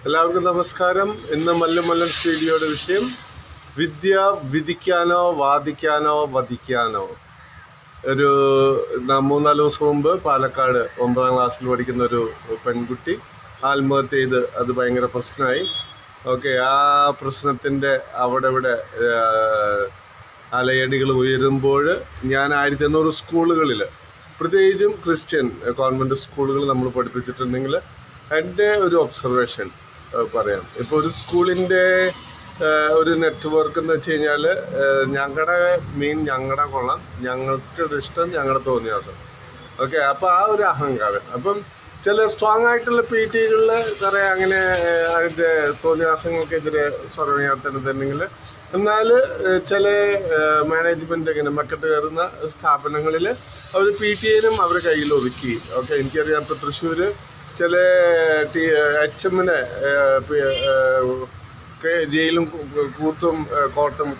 എല്ലാവർക്കും നമസ്കാരം. ഇന്ന് മല്ലു സ്റ്റേഡിയോയുടെ വിഷയം വിദ്യ വിധിക്കാനോ വാദിക്കാനോ വധിക്കാനോ. ഒരു 3-4 ദിവസം മുമ്പ് പാലക്കാട് 9ാം ക്ലാസ്സിൽ പഠിക്കുന്ന ഒരു പെൺകുട്ടി ആത്മഹത്യ ചെയ്ത് അത് ഭയങ്കര പ്രശ്നമായി. ഓക്കെ, ആ പ്രശ്നത്തിൻ്റെ ഇവിടെ അലയടികൾ ഉയരുമ്പോൾ ഞാൻ 1800 സ്കൂളുകളിൽ, പ്രത്യേകിച്ചും ക്രിസ്ത്യൻ കോൺവെൻറ്റ് സ്കൂളുകൾ നമ്മൾ പഠിപ്പിച്ചിട്ടുണ്ടെങ്കിൽ എൻ്റെ ഒരു ഒബ്സർവേഷൻ പറയാം. ഇപ്പോൾ ഒരു സ്കൂളിൻ്റെ ഒരു നെറ്റ്വർക്ക് എന്ന് വെച്ച് കഴിഞ്ഞാൽ ഞങ്ങളുടെ കൊള്ളാം, ഞങ്ങൾക്കൊരു ഇഷ്ടം, ഞങ്ങളുടെ തോന്നിയാസം. ഓക്കെ, അപ്പോൾ ആ ഒരു അഹങ്കാരം. അപ്പം ചില സ്ട്രോങ് ആയിട്ടുള്ള പി ടികളിൽ കുറേ അങ്ങനെ അതിൻ്റെ തോന്നിയാസങ്ങൾക്കെതിരെ സ്വരമുയർത്തുന്നുണ്ടെങ്കിൽ, എന്നാൽ ചില മാനേജ്മെൻ്റ് ഇങ്ങനെ മെക്കെട്ട് കയറുന്ന സ്ഥാപനങ്ങളിൽ അവർ പി ടി എനും അവർ കയ്യിൽ ഒതുക്കി. ഓക്കെ, എനിക്കറിയാം ഇപ്പോൾ തൃശ്ശൂർ ചില HM-നെ ജയിലും കൂത്തും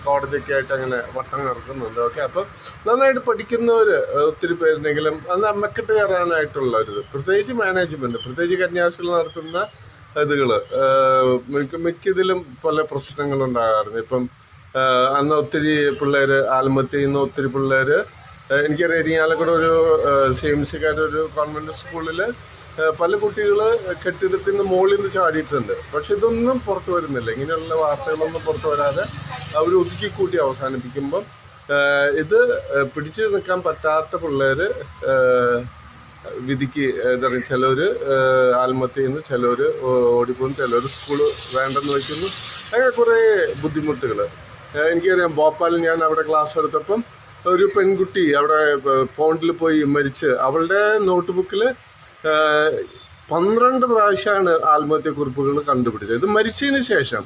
കോടതിയൊക്കെ ആയിട്ട് അങ്ങനെ വട്ടം കറക്കുന്നുണ്ട്. ഓക്കെ, അപ്പം നന്നായിട്ട് പഠിക്കുന്നവർ ഒത്തിരി പേരുണ്ടെങ്കിലും അന്ന് അമ്മക്കെട്ട് കയറാനായിട്ടുള്ള ഒരു പ്രത്യേകിച്ച് മാനേജ്മെൻറ്റ്, പ്രത്യേകിച്ച് കന്യാസികൾ നടത്തുന്ന ഇതുകൾ മിക്കതിലും പല പ്രശ്നങ്ങളുണ്ടാകാറുണ്ട്. ഇപ്പം അന്ന് ഒത്തിരി പിള്ളേർ ആത്മഹത്യ ചെയ്യുന്ന ഒത്തിരി പിള്ളേർ, എനിക്കറിയാം ഇരിങ്ങാലക്കുട ഒരു CMC-കാരൊരു കോൺവെൻറ്റ് സ്കൂളിൽ പല കുട്ടികൾ കെട്ടിടത്തിന് മുകളിൽ നിന്ന് ചാടിയിട്ടുണ്ട്. പക്ഷെ ഇതൊന്നും പുറത്തു വരുന്നില്ല. ഇങ്ങനെയുള്ള വാർത്തകളൊന്നും പുറത്തു വരാതെ അവർ ഒതുക്കിക്കൂട്ടി അവസാനിപ്പിക്കുമ്പം ഇത് പിടിച്ചു നിൽക്കാൻ പറ്റാത്ത പിള്ളേർ വിധിക്ക് എന്താ പറയുക, ചിലർ ആത്മഹത്യ ചെയ്യുന്നു, ചിലർ ഓടിപ്പോകുന്നു, ചിലർ സ്കൂള് വേണ്ടെന്ന് വയ്ക്കുന്നു. അങ്ങനെ കുറേ ബുദ്ധിമുട്ടുകൾ എനിക്കറിയാം. ഭോപ്പാലിൽ ഞാൻ അവിടെ ക്ലാസ് എടുത്തപ്പം ഒരു പെൺകുട്ടി അവിടെ പോണ്ടിൽ പോയി മരിച്ച് അവളുടെ നോട്ട് ബുക്കിൽ 12 പ്രാവശ്യമാണ് ആത്മഹത്യക്കുറിപ്പുകൾ കണ്ടുപിടിച്ചത്. ഇത് മരിച്ചതിന് ശേഷം.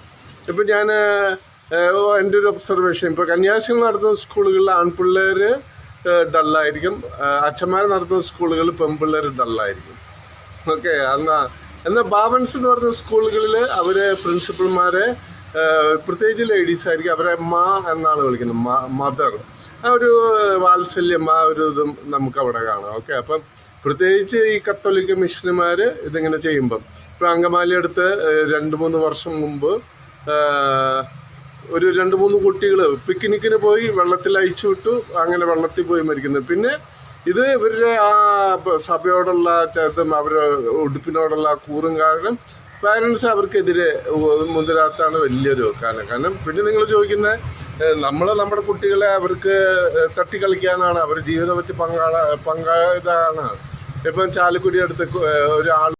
ഇപ്പം ഞാൻ എൻ്റെ ഒരു ഒബ്സർവേഷൻ, ഇപ്പോൾ കന്യാസികൾ നടത്തുന്ന സ്കൂളുകളിൽ ആൺപിള്ളേർ ഡള്ളായിരിക്കും, അച്ഛന്മാർ നടത്തുന്ന സ്കൂളുകളിൽ പെൺപിള്ളേർ ഡള്ളായിരിക്കും. ഓക്കെ, എന്നാൽ ബാബൻസ് എന്ന് പറയുന്ന സ്കൂളുകളിൽ അവർ പ്രിൻസിപ്പൽമാരെ, പ്രത്യേകിച്ച് ലേഡീസ് ആയിരിക്കും, അവരെ മാ എന്നാണ് വിളിക്കുന്നത്, മദർ. ആ ഒരു വാത്സല്യം, ആ ഒരു ഇതും നമുക്കവിടെ കാണാം. ഓക്കെ, അപ്പം പ്രത്യേകിച്ച് ഈ കത്തോലിക്ക മിഷനുമാർ ഇതിങ്ങനെ ചെയ്യുമ്പം, ഇപ്പോൾ അങ്കമാലി അടുത്ത് 2-3 വർഷം മുമ്പ് ഒരു 2-3 കുട്ടികൾ പിക്നിക്കിന് പോയി വെള്ളത്തിൽ അയച്ചു വിട്ടു, അങ്ങനെ വെള്ളത്തിൽ പോയി മരിക്കുന്നത്. പിന്നെ ഇത് ഇവരുടെ ആ സഭയോടുള്ള ചേർത്തും അവരുടെ ഉടുപ്പിനോടുള്ള കൂറും കാരണം പാരൻസ് അവർക്കെതിരെ മുതിരാത്താണ് വലിയൊരു കാരണം. പിന്നെ നിങ്ങൾ ചോദിക്കുന്നത്, നമ്മുടെ കുട്ടികളെ അവർക്ക് തട്ടിക്കളിക്കാനാണ്, അവർ ജീവിതം വെച്ച് പങ്കാളിതാണ്. ഇപ്പം ചാലക്കുടി അടുത്ത് ഒരാൾ